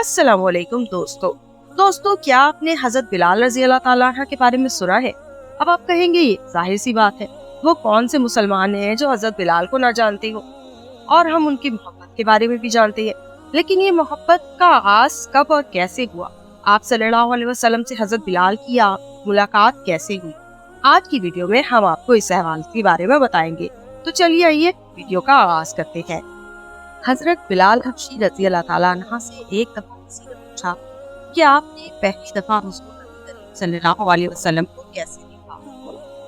अस्सलाम वालेकुम दोस्तों, क्या आपने हजरत बिलाल रजी अल्लाह ताला अन्हु के बारे में सुना है? अब आप कहेंगे ये जाहिर सी बात है, वो कौन से मुसलमान हैं जो हजरत बिलाल को ना जानते हो। और हम उनकी मोहब्बत के बारे में भी जानते हैं, लेकिन ये मोहब्बत का आगाज कब और कैसे हुआ? आप सल्लल्लाहु अलैहि वसल्लम से हजरत बिलाल की मुलाकात कैसे हुई? आज की वीडियो में हम आपको इस सवाल के बारे में बताएंगे। तो चलिए आइए वीडियो का आगाज करते हैं। हजरत बिलाल हबशी रजी अल्लाह ताला अन्हु से एक दफा किसी ने पूछा कि आपने पहली दफा हुज़ूर नबी करीम सल्लल्लाहु अलैहि वसल्लम को कैसे देखा?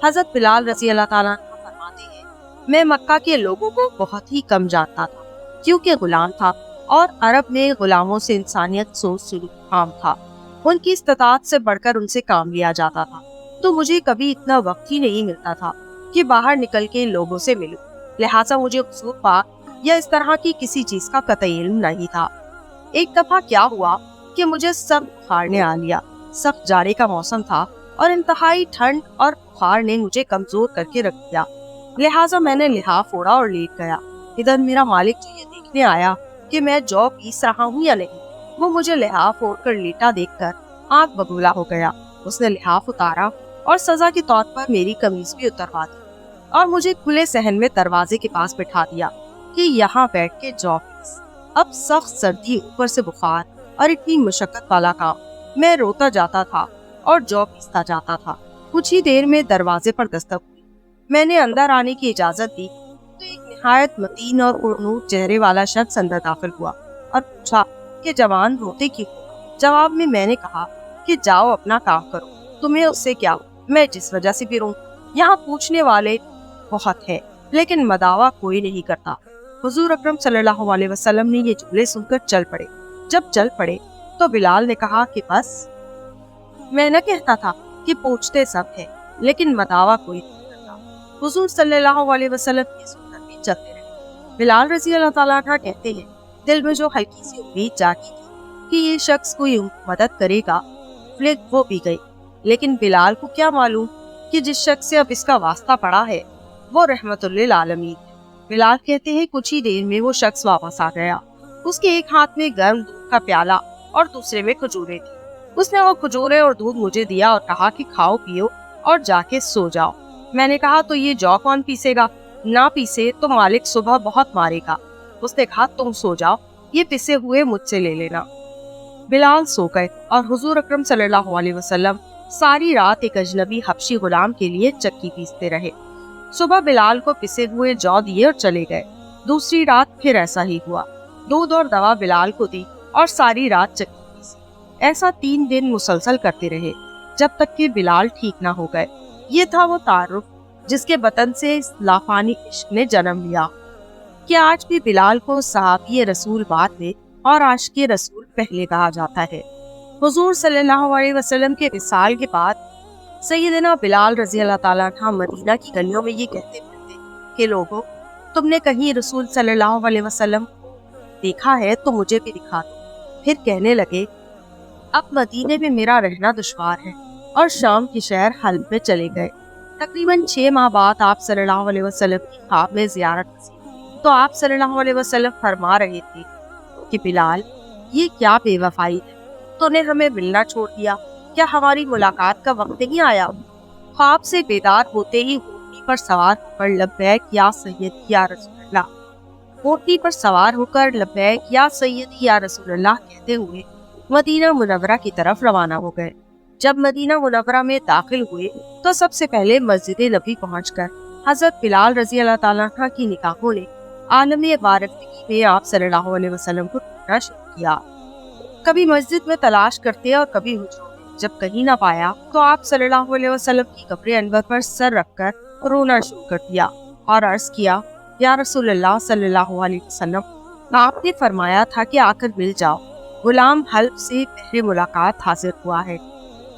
हजरत बिलाल रजी अल्लाह ताला अन्हु फरमाते हैं, मैं मक्का के लोगों को बहुत ही कम जानता था, क्योंकि गुलाम था और अरब में गुलामों से इंसानियत सोच सलूक आम था। उनकी इस्तात से बढ़कर उनसे काम लिया जाता था, तो मुझे कभी इतना वक्त ही नहीं मिलता था कि बाहर निकल के लोगों से मिलूं। लिहाजा मुझे हुज़ूर पाक या इस तरह की किसी चीज का कतई इल्म नहीं था। एक दफा क्या हुआ कि मुझे सब बुखार ने आ लिया। सख्त जाड़े का मौसम था और इंतहाई ठंड और बुखार ने मुझे कमजोर करके रख दिया। लिहाजा मैंने लिहाफ ओढ़ा और लेट गया। इधर मेरा मालिक जो ये देखने आया कि मैं जौ पीस रहा हूँ या नहीं, वो मुझे लिहाफ ओढ़ कर लेटा देखकर आंख बबूला हो गया। उसने लिहाफ उतारा और सजा के तौर पर मेरी कमीज भी उतरवा दी और मुझे खुले सहन में दरवाजे के पास बिठा दिया कि यहाँ बैठ के जौ पीस। अब सख्त सर्दी, ऊपर से बुखार और इतनी मुशक्कत वाला काम। मैं रोता जाता था और जौ पीसता जाता था। कुछ ही देर में दरवाजे पर दस्तक हुई। मैंने अंदर आने की इजाजत दी तो एक निहायत मतीन और पुरनूर चेहरे वाला शख्स अंदर दाखिल हुआ और पूछा कि जवान रोते क्यों? जवाब में मैंने कहा कि जाओ अपना काम करो, तुम्हें उससे क्या, मैं जिस वजह से भी रो। यहाँ पूछने वाले बहुत है, लेकिन मदावा कोई नहीं करता। हुजूर अकरम सल्लल्लाहु अलैहि वसल्लम ने ये जुमले सुनकर चल पड़े। जब चल पड़े तो बिलाल ने कहा कि बस, मैं न कहता था कि पूछते सब है, लेकिन मदावा कोई नहीं करता। हुजूर सल्लल्लाहु अलैहि वसल्लम ये सुनकर भी चलते रहे। बिलाल रजी अल्लाह ताला अन्हु कहते हैं, दिल में जो हल्की सी उम्मीद जागी थी कि ये शख्स कोई मदद करेगा, वो भी गई। लेकिन बिलाल को क्या मालूम कि जिस शख्स से अब इसका वास्ता पड़ा है वो रहमतुल लिल आलमीन। बिलाल कहते हैं, कुछ ही देर में वो शख्स वापस आ गया। उसके एक हाथ में गर्म दूध का प्याला और दूसरे में खजूरें थी। उसने वो खजूरें और दूध मुझे दिया और कहा कि खाओ पियो और जाके सो जाओ। मैंने कहा, तो ये जौ कौन पीसेगा? ना पीसे तो मालिक सुबह बहुत मारेगा। उसने कहा, तुम सो जाओ, ये पिसे हुए मुझसे ले लेना। बिलाल सो गए और हुजूर अकरम सल्लल्लाहु अलैहि वसल्लम सारी रात एक अजनबी हबशी गुलाम के लिए चक्की पीसते रहे। सुबह बिलाल को पिसे हुए जौ दिए और चले गए। दूसरी रात फिर ऐसा ही हुआ। दूध और दवा बिलाल को दी और सारी रात चक्की पीसी। ऐसा 3 दिन मुसलसल करते रहे, जब तक कि बिलाल ठीक ना हो गए। ये था वो तारुफ जिसके बतन से इस लाफानी इश्क ने जन्म लिया कि आज भी बिलाल को सहाबी रसूल बाद में और आशिक़े रसूल पहले कहा जाता है। हुजूर सल्लल्लाहु अलैहि वसल्लम के विसाल के बाद सैयदना बिलाल रजी अल्लाह ताला अन्हु मदीना की गलियों में ये कहते फिरते कि लोगों, तुमने कहीं रसूल सल्लल्लाहु अलैहि वसल्लम देखा है तो मुझे भी दिखा दो। फिर कहने लगे, अब मदीने में मेरा रहना दुश्वार है, और शाम की शहर हल्ब में चले गए। तकरीबन 6 माह बाद आप सल्लल्लाहु अलैहि वसल्लम की ख्वाब में ज़ियारत नसीब। तो आप सल्लल्लाहु अलैहि वसल्लम फरमा रहे थे कि बिलाल, ये क्या बेवफाई है, तूने हमें मिलना छोड़ दिया, क्या हमारी मुलाकात का वक्त नहीं आया? ख्वाब से बेदार होते ही ऊँटनी पर सवार होकर लब्बैक या सैयदी या रसूलल्लाह, ऊँटनी पर सवार होकर लब्बैक या सैयदी या रसूलल्लाह कहते हुए मदीना मुनव्वरा की तरफ रवाना हो गए। जब मदीना मुनव्वरा में दाखिल हुए तो सबसे पहले मस्जिद नबी पहुंचकर हजरत बिलाल रजी अल्लाह ताला अन्हु की निगाहों ने आलम बारफगी में आप सल्लल्लाहु अलैहि वसल्लम को ढूंढना शुरू किया। कभी मस्जिद में तलाश करते और कभी हुजूर। जब कहीं ना पाया तो आप सल्लल्लाहु अलैहि वसल्लम की कब्र अनवर पर सर रखकर रोना शुरू कर दिया और अर्ज किया, या रसूलल्लाह सल्लल्लाहु अलैहि वसल्लम, आपने फरमाया था कि आकर मिल जाओ, गुलाम हल्ब से पहले मुलाकात हाजिर हुआ है।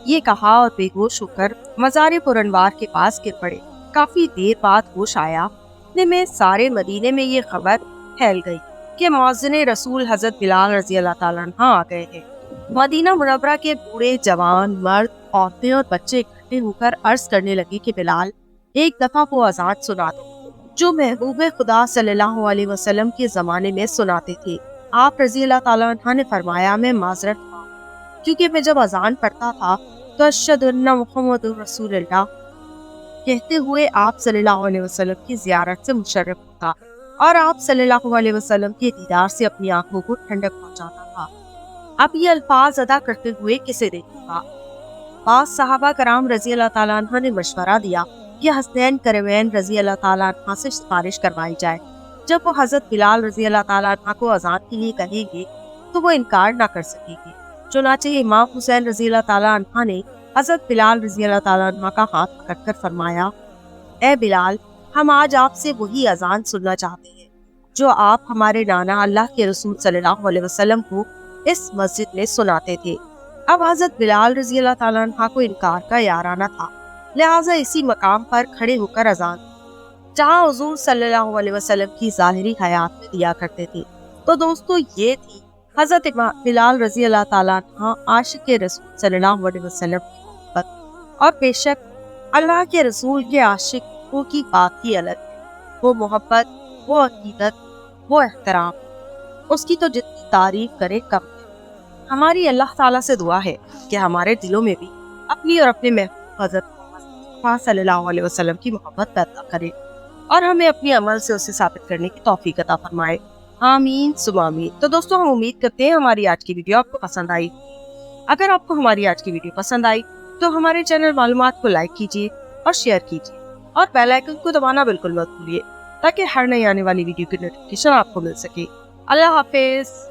ये कहा और बेहोश होकर मज़ार पुरनवार के पास गिर पड़े। काफी देर बाद होश आया। इतने में सारे मदीने में ये खबर फैल गई कि मुअज्जिन रसूल हजरत बिलाल रजी अल्लाह ताला अन्हु आ गए हैं। मदीना मुनव्वरा के बूढ़े, जवान, मर्द, औरतें और बच्चे इकट्ठे होकर अर्ज करने लगे कि बिलाल, एक दफा वो आजाद सुना दो जो महबूब खुदा सल्लल्लाहु अलैहि वसल्लम के जमाने में सुनाते थे। آپ رضی اللہ تعالیٰ عنہ نے فرمایا میں معذرت خواہ کیونکہ میں جب اذان پڑھتا تھا تو اشہد ان محمد رسول اللہ کہتے ہوئے آپ صلی اللہ علیہ وسلم کی زیارت سے مشرف ہوتا اور آپ صلی اللہ علیہ وسلم کے دیدار سے اپنی آنکھوں کو ٹھنڈک پہنچاتا تھا۔ اب یہ الفاظ ادا کرتے ہوئے کسے دیکھے گا؟ بعض صحابہ کرام رضی اللہ تعالیٰ عنہ نے مشورہ دیا کہ حسنین کریمین رضی اللہ تعالیٰ عنہ سے سفارش کروائی جائے، جب وہ حضرت بلال رضی اللہ تعالیٰ عنہ کو اذان کے لیے کہیں گے تو وہ انکار نہ کر سکیں گے۔ چنانچہ امام حسین رضی اللہ تعالیٰ عنہ نے حضرت بلال رضی اللہ تعالیٰ عنہ کا ہاتھ پکڑ کر فرمایا، اے بلال، ہم آج آپ سے وہی اذان سننا چاہتے ہیں جو آپ ہمارے نانا اللہ کے رسول صلی اللہ علیہ وسلم کو اس مسجد میں سناتے تھے۔ اب حضرت بلال رضی اللہ تعالیٰ عنہ کو انکار کا یارانہ تھا، لہٰذا اسی مقام پر کھڑے ہو کر اذان جہاں حضور صلی اللہ علیہ وسلم کی ظاہری حیات میں دیا کرتے تھے۔ تو دوستو، یہ تھی حضرت بلال رضی اللہ تعالیٰ عنہ عاشق رسول صلی اللہ علیہ وسلم کی محبت، اور بے شک اللہ کے رسول کے عاشقوں کی بات ہی الگ ہے۔ وہ محبت، وہ عقیدت، وہ احترام، اس کی تو جتنی تعریف کرے کم ہے۔ ہماری اللہ تعالیٰ سے دعا ہے کہ ہمارے دلوں میں بھی اپنی اور اپنے محبوب حضرت محمد صلی اللہ علیہ وسلم کی محبت پیدا کرے اور ہمیں اپنی عمل سے اسے ثابت کرنے کی توفیق عطا فرمائے۔ آمین ثم آمین۔ تو دوستو، ہم امید کرتے ہیں ہماری آج کی ویڈیو آپ کو پسند آئی۔ اگر آپ کو ہماری آج کی ویڈیو پسند آئی تو ہمارے چینل معلومات کو لائک کیجیے اور شیئر کیجیے اور بیل آئیکن کو دبانا بالکل مت بھولیے تاکہ ہر نئی آنے والی ویڈیو کی نوٹیفیکیشن آپ کو مل سکے۔ اللہ حافظ۔